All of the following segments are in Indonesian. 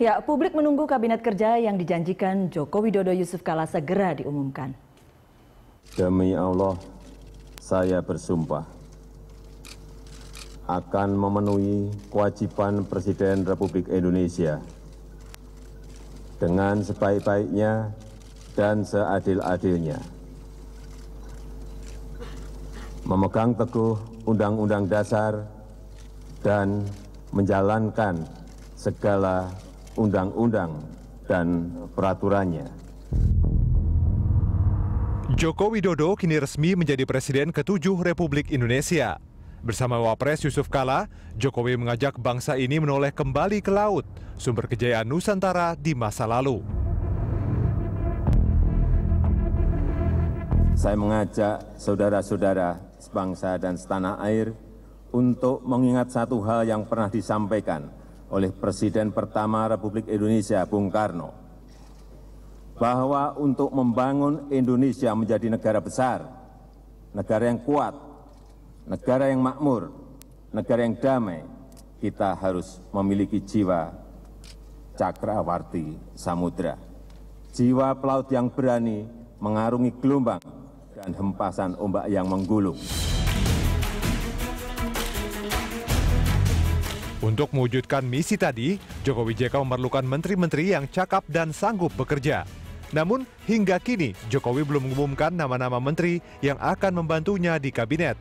Ya, publik menunggu kabinet kerja yang dijanjikan Joko Widodo Yusuf Kala segera diumumkan. Demi Allah, saya bersumpah akan memenuhi kewajiban Presiden Republik Indonesia dengan sebaik-baiknya dan seadil-adilnya. Memegang teguh Undang-Undang Dasar dan menjalankan segala undang-undang dan peraturannya. Joko Widodo kini resmi menjadi Presiden ke-7 Republik Indonesia. Bersama Wapres Yusuf Kala, Jokowi mengajak bangsa ini menoleh kembali ke laut, sumber kejayaan Nusantara di masa lalu. Saya mengajak saudara-saudara sebangsa dan setanah air untuk mengingat satu hal yang pernah disampaikan oleh Presiden pertama Republik Indonesia, Bung Karno, bahwa untuk membangun Indonesia menjadi negara besar, negara yang kuat, negara yang makmur, negara yang damai, kita harus memiliki jiwa cakrawarti samudra, jiwa pelaut yang berani mengarungi gelombang dan hempasan ombak yang menggulung. Untuk mewujudkan misi tadi, Jokowi JK memerlukan menteri-menteri yang cakap dan sanggup bekerja. Namun, hingga kini Jokowi belum mengumumkan nama-nama menteri yang akan membantunya di kabinet.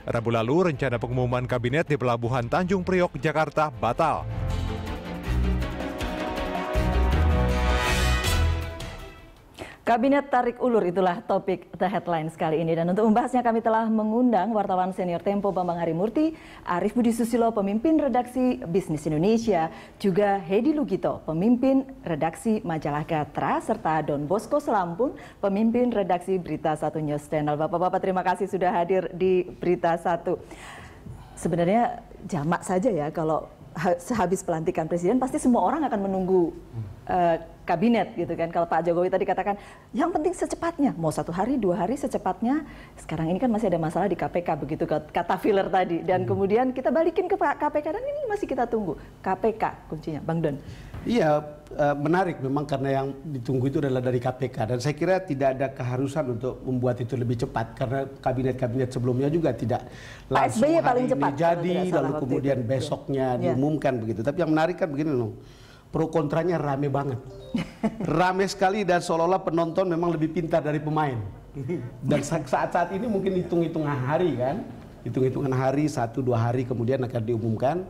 Rabu lalu, rencana pengumuman kabinet di Pelabuhan Tanjung Priok, Jakarta batal. Kabinet tarik ulur, itulah topik The Headlines kali ini. Dan untuk membahasnya kami telah mengundang wartawan senior Tempo Bambang Harimurti, Arief Budi Susilo, pemimpin redaksi Bisnis Indonesia, juga Hedi Lugito, pemimpin redaksi Majalah Gatra, serta Don Bosco Selampung, pemimpin redaksi Berita Satu News Channel. Bapak-bapak, terima kasih sudah hadir di Berita Satu. Sebenarnya jamak saja ya kalau sehabis pelantikan presiden pasti semua orang akan menunggu kabinet gitu kan. Kalau Pak Jokowi tadi katakan yang penting secepatnya, mau 1 hari 2 hari secepatnya. Sekarang ini kan masih ada masalah di KPK begitu kata filler tadi, dan kemudian kita balikin ke KPK dan ini masih kita tunggu. KPK kuncinya, Bang Don. Iya, menarik memang karena yang ditunggu itu adalah dari KPK, dan saya kira tidak ada keharusan untuk membuat itu lebih cepat karena kabinet-kabinet sebelumnya juga tidak langsung SBY hari paling ini cepat, jadi lalu waktu kemudian itu besoknya diumumkan begitu. Tapi yang menarik kan begini loh, pro kontranya rame banget, rame sekali, dan seolah-olah penonton memang lebih pintar dari pemain. Dan saat ini mungkin hitung-hitungan hari kan, hitung-hitungan hari 1-2 hari kemudian akan diumumkan.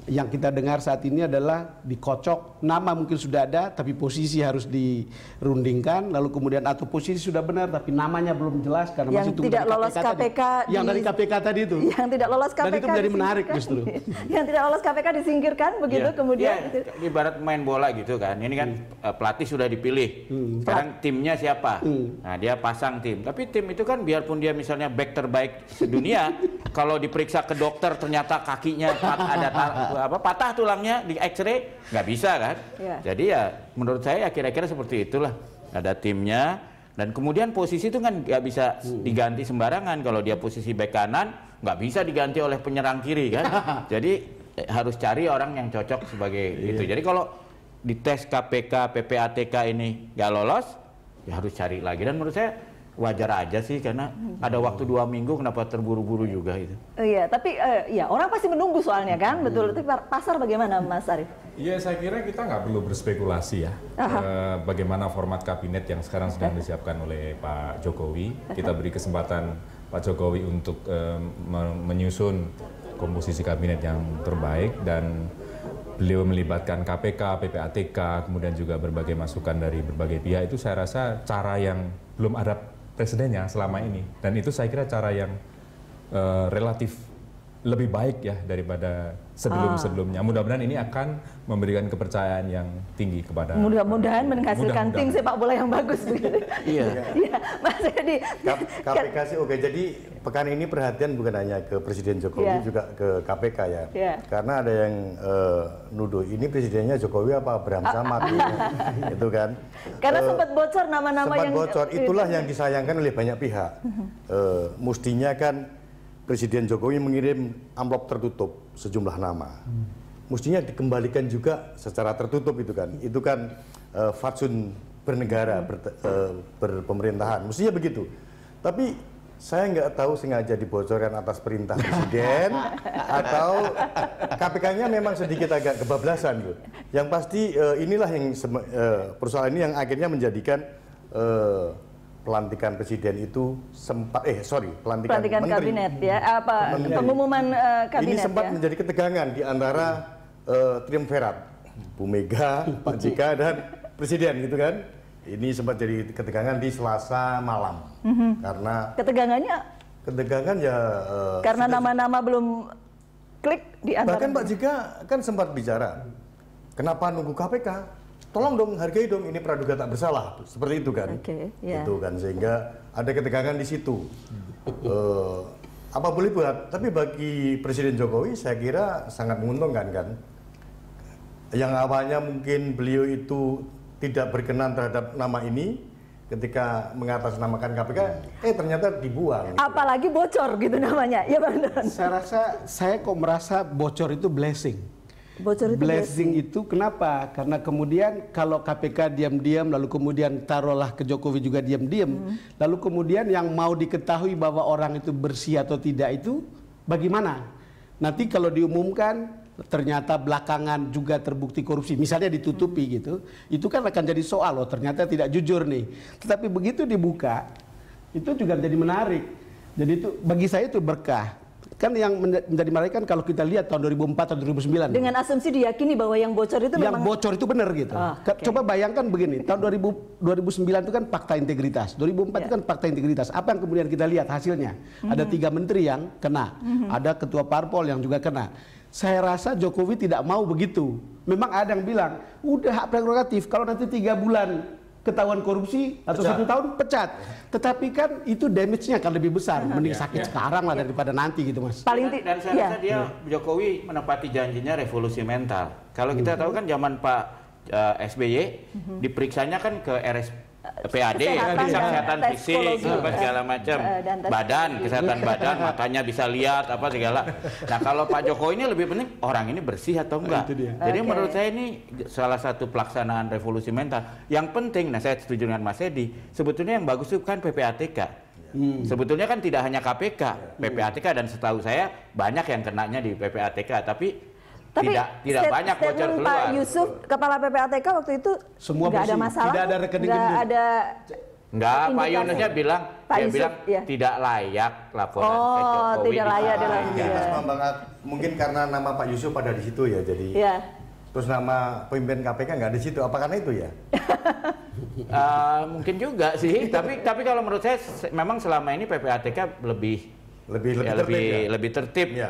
Yang kita dengar saat ini adalah dikocok, nama mungkin sudah ada tapi posisi harus dirundingkan, lalu kemudian atau posisi sudah benar tapi namanya belum jelas karena yang masih tunggu tidak dari lolos KPK yang dari KPK tadi itu, yang tidak lolos KPK, dan itu menjadi menarik justru. Yang tidak lolos KPK disingkirkan begitu kemudian gitu. Ibarat main bola gitu kan, ini kan pelatih sudah dipilih, sekarang timnya siapa, nah dia pasang tim, tapi tim itu kan biarpun dia misalnya back terbaik sedunia, kalau diperiksa ke dokter ternyata kakinya ada patah tulangnya di X-ray, nggak bisa kan? Jadi ya menurut saya ya kira-kira seperti itulah, ada timnya, dan kemudian posisi itu kan nggak bisa diganti sembarangan. Kalau dia posisi bek kanan nggak bisa diganti oleh penyerang kiri kan? Jadi harus cari orang yang cocok sebagai itu. Jadi kalau di tes KPK, PPATK ini nggak lolos, ya harus cari lagi, dan menurut saya wajar aja sih karena ada waktu 2 minggu, kenapa terburu-buru juga itu. Iya, tapi ya orang pasti menunggu soalnya kan, betul. Tapi pasar bagaimana, Mas Arief? Iya, saya kira kita nggak perlu berspekulasi ya. Bagaimana format kabinet yang sekarang sedang disiapkan oleh Pak Jokowi. Kita beri kesempatan Pak Jokowi untuk menyusun komposisi kabinet yang terbaik, dan beliau melibatkan KPK, PPATK, kemudian juga berbagai masukan dari berbagai pihak. Itu saya rasa cara yang belum ada presidennya selama ini, dan itu saya kira cara yang relatif lebih baik ya daripada sebelum-sebelumnya. Mudah-mudahan ini akan memberikan kepercayaan yang tinggi kepada, mudah-mudahan menghasilkan tim sepak bola yang bagus begitu. Iya. Iya, Mas Edi. KPK sih oke. Jadi pekan ini perhatian bukan hanya ke Presiden Jokowi, juga ke KPK ya. Karena ada yang nuduh ini presidennya Jokowi apa Abraham Samad itu kan. Karena sempat bocor nama-nama yang bocor, itulah yang disayangkan oleh banyak pihak. Mestinya kan Presiden Jokowi mengirim amplop tertutup sejumlah nama. mestinya dikembalikan juga secara tertutup itu kan fatsun bernegara, berpemerintahan, mestinya begitu. Tapi saya nggak tahu sengaja dibocorkan atas perintah presiden atau KPK-nya memang sedikit agak kebablasan, gitu. Yang pasti inilah yang persoalan ini yang akhirnya menjadikan pelantikan presiden itu pelantikan menteri, kabinet ya, pengumuman kabinet. Ini sempat menjadi ketegangan di antara triumvirat, Bu Mega, Pak JK dan presiden gitu kan. Ini sempat jadi ketegangan di Selasa malam. Karena ketegangan ya karena nama-nama belum klik di antara. Bahkan Pak JK kan sempat bicara, kenapa nunggu KPK? Tolong dong, hargai dong, ini praduga tak bersalah, seperti itu kan. Itu kan, sehingga ada ketegangan di situ. Apa boleh buat, tapi bagi Presiden Jokowi saya kira sangat menguntungkan kan. Yang awalnya mungkin beliau itu tidak berkenan terhadap nama ini, ketika mengatasnamakan KPK, ternyata dibuang. Apalagi bocor gitu namanya, ya Bang Don. Saya kok merasa bocor itu blessing. Bocor itu blessing itu kenapa? Karena kemudian kalau KPK diam-diam, lalu kemudian taruhlah ke Jokowi juga diam-diam, lalu kemudian yang mau diketahui bahwa orang itu bersih atau tidak itu bagaimana? Nanti kalau diumumkan ternyata belakangan juga terbukti korupsi, misalnya ditutupi gitu, itu kan akan jadi soal, ternyata tidak jujur nih. Tetapi begitu dibuka, itu juga jadi menarik. Jadi itu bagi saya itu berkah. Kan yang menjadi menarik kan kalau kita lihat tahun 2004 atau 2009. Dengan asumsi diyakini bahwa yang bocor itu yang bocor itu benar gitu. Coba bayangkan begini, tahun 2009 itu kan fakta integritas, 2004 itu kan fakta integritas. Apa yang kemudian kita lihat hasilnya? Ada 3 menteri yang kena, ada ketua parpol yang juga kena. Saya rasa Jokowi tidak mau begitu. Memang ada yang bilang, udah hak prerogatif, kalau nanti 3 bulan ketahuan korupsi atau 1 tahun pecat. Tetapi kan itu damage-nya akan lebih besar. Mending sakit sekarang lah daripada nanti gitu Mas. Dan saya rasa dia Jokowi menepati janjinya revolusi mental. Kalau kita tahu kan zaman Pak SBY diperiksanya kan ke PAD, kesehatan fisik, segala macam, kesehatan badan, matanya bisa lihat apa segala. Nah kalau Pak Jokowi ini lebih penting orang ini bersih atau enggak. Jadi menurut saya ini salah satu pelaksanaan revolusi mental. Yang penting, nah saya setuju dengan Mas Edi, sebetulnya yang bagus itu kan PPATK. Sebetulnya kan tidak hanya KPK, PPATK, dan setahu saya banyak yang kenanya di PPATK, tapi tidak banyak bocor keluar. Pak Yusuf, kepala PPATK waktu itu nggak ada masalah, tidak ada rekening Pak Yunusnya bilang, tidak layak laporan ke Jokowi. Tidak layak dalam mungkin karena nama Pak Yusuf pada di situ ya, jadi terus nama pemimpin KPK nggak di situ, apa karena itu ya? Mungkin juga sih, tapi kalau menurut saya memang selama ini PPATK lebih tertib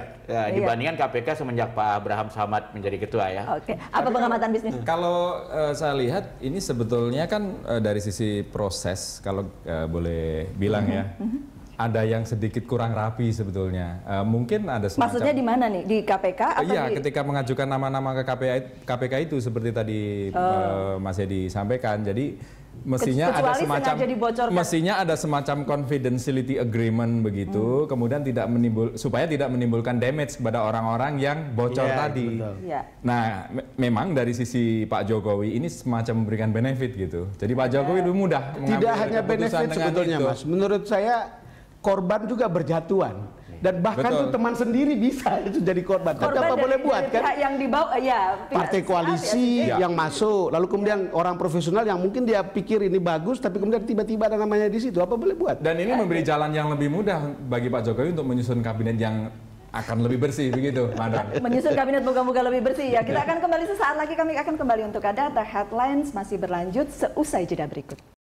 dibandingkan KPK semenjak Pak Abraham Samad menjadi ketua ya. Apa pengamatan bisnis? Kalau saya lihat ini sebetulnya kan dari sisi proses, kalau boleh bilang ya, ada yang sedikit kurang rapi sebetulnya. Mungkin ada semacam. Maksudnya di mana nih? Di KPK? Iya, ketika mengajukan nama-nama ke KPK itu seperti tadi Mas Edi sampaikan. Jadi mestinya ada semacam confidentiality agreement begitu, kemudian supaya tidak menimbulkan damage kepada orang-orang yang bocor tadi. Nah, memang dari sisi Pak Jokowi ini semacam memberikan benefit gitu. Jadi Pak Jokowi lebih mudah mengambil tidak hanya benefit sebetulnya Mas. Menurut saya korban juga berjatuhan. Dan bahkan tuh teman sendiri bisa itu jadi korban. Tapi apa boleh buat kan? Yang dibawa partai koalisi yang masuk, lalu kemudian orang profesional yang mungkin dia pikir ini bagus, tapi kemudian tiba-tiba ada namanya di situ. Apa boleh buat? Dan ini memberi jalan yang lebih mudah bagi Pak Jokowi untuk menyusun kabinet yang akan lebih bersih begitu, Madam. Menyusun kabinet moga-moga lebih bersih ya. Kita akan kembali sesaat lagi, kami akan kembali untuk Anda. The Headlines masih berlanjut seusai jeda berikut.